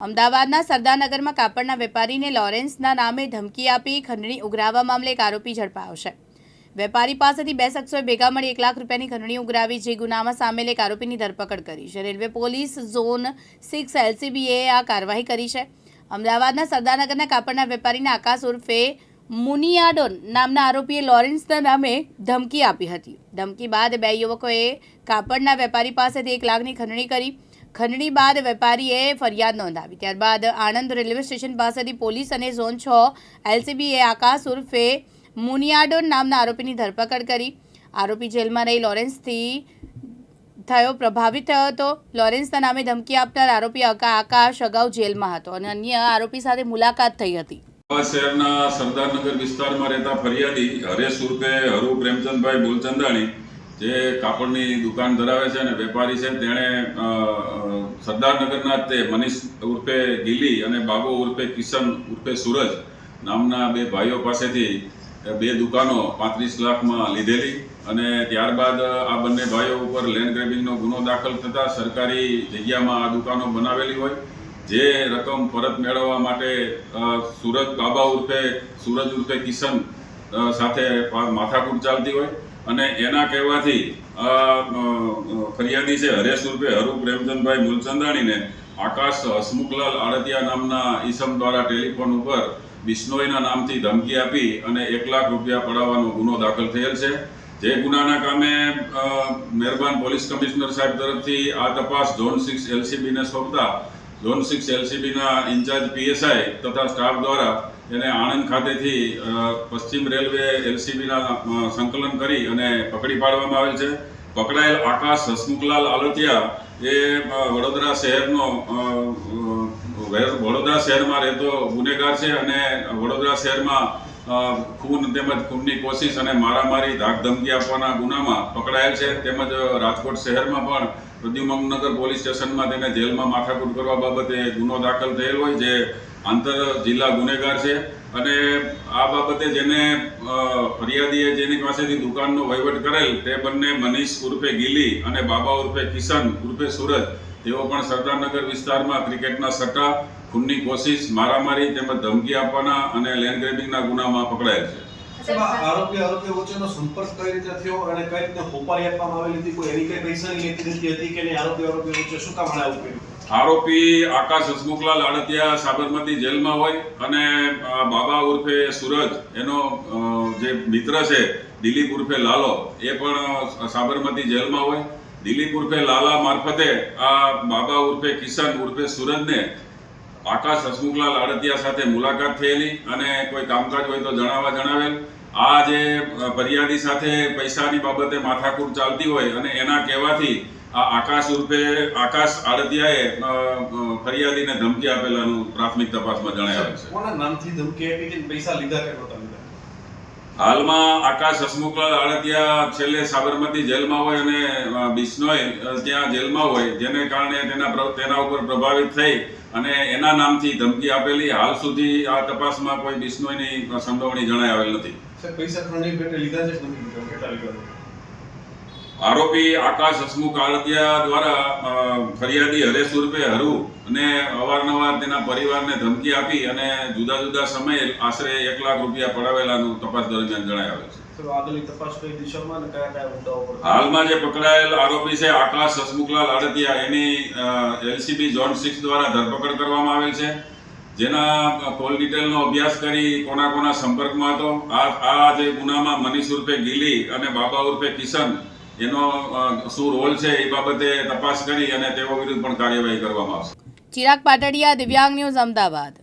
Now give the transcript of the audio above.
અમદાવાદના સરદારનગરમાં કાપડના વેપારીને લોરેન્સના નામે ધમકી આપી ખંડણી ઉઘરાવવા મામલે એક આરોપી ઝડપાયો છે। વેપારી પાસેથી બે શખ્સોએ ભેગા મળી 1 લાખ રૂપિયાની ખંડણી ઉઘરાવી જે ગુનામાં સામેલ એક આરોપીની ધરપકડ કરી છે। રેલવે પોલીસ ઝોન 6 LCBએ આ કાર્યવાહી કરી છે। અમદાવાદના સરદારનગરના કાપડના વેપારીને આકાશ ઉર્ફે મુનિયાડોન નામના આરોપીએ લોરેન્સના નામે ધમકી આપી હતી। ધમકી બાદ બે યુવકોએ કાપડના વેપારી પાસેથી 1 લાખની ખંડણી કરી। ખંડણી બાદ વેપારીએ ફરિયાદ નોંધાવી। ત્યારબાદ આણંદ રેલવે સ્ટેશન પાસેથી પોલીસ અને ઝોન 6 LCBએ આકાશ ઉર્ફે મુનિયાડોન નામના આરોપીની ધરપકડ કરી। આરોપી જેલમાં રહી લોરેન્સથી પ્રભાવિત થયો હતો। લોરેન્સના નામે ધમકી આપનાર આરોપી આકાશ અગાઉ જેલમાં હતો અને અન્ય આરોપી સાથે મુલાકાત થઈ હતી। શહેરના સરદારનગર વિસ્તારમાં રહેતા ફરિયાદી હરેશ ઉર્ફે હરુ પ્રેમચંદભાઈ બોલચંદાણી જે કાપડની દુકાન ધરાવે છે અને વેપારી છે, તેણે સરદારનગરના તે મનીષ ઉર્ફે ગીલી અને બાબો ઉર્ફે કિશન ઉર્ફે સૂરજ નામના બે ભાઈઓ પાસેથી બે દુકાનો 35 લાખમાં લીધેલી અને ત્યારબાદ આ બંને ભાઈઓ ઉપર લેન્ડ ગ્રેબિંગનો ગુનો દાખલ થતાં સરકારી જગ્યામાં આ દુકાનો બનાવેલી હોય। જે રકમ પરત મેળવવા માટે બાબા ઉર્ફે સૂરજ ઉર્ફે કિશન સાથે માથાકૂટ ચાલતી હોય અને એના કહેવાથી ફરિયાદી છે હરેશ ઉર્ફે હરુ પ્રેમચંદભાઈ મૂલચંદાણીને આકાશ હસમુખલાલ આડતિયા નામના ઈસમ દ્વારા ટેલિફોન ઉપર બિશ્નોઈના નામથી ધમકી આપી અને 1 લાખ રૂપિયા પડાવવાનો ગુનો દાખલ થયેલ છે। જે ગુનાના કામે મહેરબાન પોલીસ કમિશનર સાહેબ તરફથી આ તપાસ ઝોન 6 LCBને સોંપતા ઝોન 6 LCBના ઇન્ચાર્જ PSI તથા સ્ટાફ દ્વારા એને આણંદ ખાતેથી પશ્ચિમ રેલવે LCBના સંકલન કરી અને પકડી પાડવામાં આવેલ છે। પકડાયેલ આકાશ હસમુખલાલ આલતિયા એ વડોદરા શહેરમાં રહેતો ગુનેગાર છે અને વડોદરા શહેરમાં ખૂન તેમજ ખૂનની કોશિશ અને મારામારી ધાકધમકી આપવાના ગુનામાં પકડાયેલ છે। તેમજ રાજકોટ શહેરમાં પણ પ્રદ્યુમનગર પોલીસ સ્ટેશનમાં તેને જેલમાં માથાકૂટ કરવા બાબતે ગુનો દાખલ થયેલ હોય જે આંતર જિલ્લા ગુનેગાર છે અને આ બાબતે જેને ફરિયાદીએ જેની પાસેથી દુકાનનો વહીવટ કરેલ તે બંને મનીષ ઉર્ફે ગીલી અને બાબા ઉર્ફે કિશન ઉર્ફે સૂરજ તેઓ પણ સરદારનગર વિસ્તારમાં ક્રિકેટના સટ્ટા, ખૂનની કોશિશ, મારામારી તેમજ ધમકી આપવાના અને લેન્ડ ગ્રેબિંગના ગુનામાં પકડાયેલ છે। આરોપી વચ્ચેનો સંપર્ક કઈ રીતે થયો અને કઈ રીતે હોપારી આપવામાં આવેલી હતી? કોઈ એની કઈ પૈસાની લેતી દેતી હતી કે નહીં? આરોપી વચ્ચે શું કામ આવું કર્યું? આરોપી આકાશ હસમુખલાલ આડતિયા સાબરમતી જેલમાં હોય અને બાબા ઉર્ફે સૂરજ એનો જે મિત્ર છે દિલીપ ઉર્ફે લાલો એ પણ સાબરમતી જેલમાં હોય। દિલીપ ઉર્ફે લાલા મારફતે આ બાબા ઉર્ફે કિશન ઉર્ફે સૂરજને આકાશ હસમુખલાલ આડતિયા સાથે મુલાકાત થયેલી અને કોઈ કામકાજ હોય તો જણાવેલ। આ જે ફરિયાદી સાથે પૈસાની બાબતે માથાકૂટ ચાલતી હોય અને એના કહેવાથી આ આકાશ આડતિયાએ ફરિયાદીને ધમકી આપેલાનું પ્રાથમિક તપાસમાં જણાવેલ છે। કોના નામથી ધમકી આપી હતી? પૈસા લીધા કે નહોતા લીધા? હાલમાં આકાશ હસમુખલાલ આડતિયા છેલ્લે સાબરમતી જેલમાં હોય અને બિશ્નોઈ ત્યાં જેલમાં હોય, જેને કારણે તેના ઉપર પ્રભાવિત થઈ અને એના નામથી ધમકી આપેલી। હાલ સુધી આ તપાસમાં કોઈ બિશ્નોઈની સંડોવણી જણાઈ આવેલ નથી। પૈસા ખંડણી પેટે લીધા છે કે નથી? કેટલા લીધા? આરોપી આકાશ હસમુખ આડતિયા દ્વારા ફરિયાદી હરેશ ઉર્ફે હરુ અને અવારનવાર તેના પરિવારને ધમકી આપી અને જુદા જુદા સમયે આશરે 1 લાખ રૂપિયા પડાવેલાનું તપાસ દરમિયાન જણાઈ આવે છે। આગળની તપાસ કઈ દિશામાં અને કયા મુદ્દાઓ પર? હાલમાં જે પકડાયેલ આરોપી છે આકાશ હસમુખલાલ આડતિયા એની LCB ઝોન 6 દ્વારા ધરપકડ કરવામાં આવેલ છે, જેના કોલ ડિટેલનો અભ્યાસ કરી કોના સંપર્કમાં હતો। આ જે ગુનામાં મનીષ ઉર્ફે ગીલી અને બાબા ઉર્ફે કિશન એનો શું રોલ છે એ બાબતે તપાસ કરી અને તેઓ વિરુદ્ધ પણ કાર્યવાહી કરવામાં આવશે। ચિરાગ પાટડિયા, દિવ્યાંગ ન્યૂઝ, અમદાવાદ।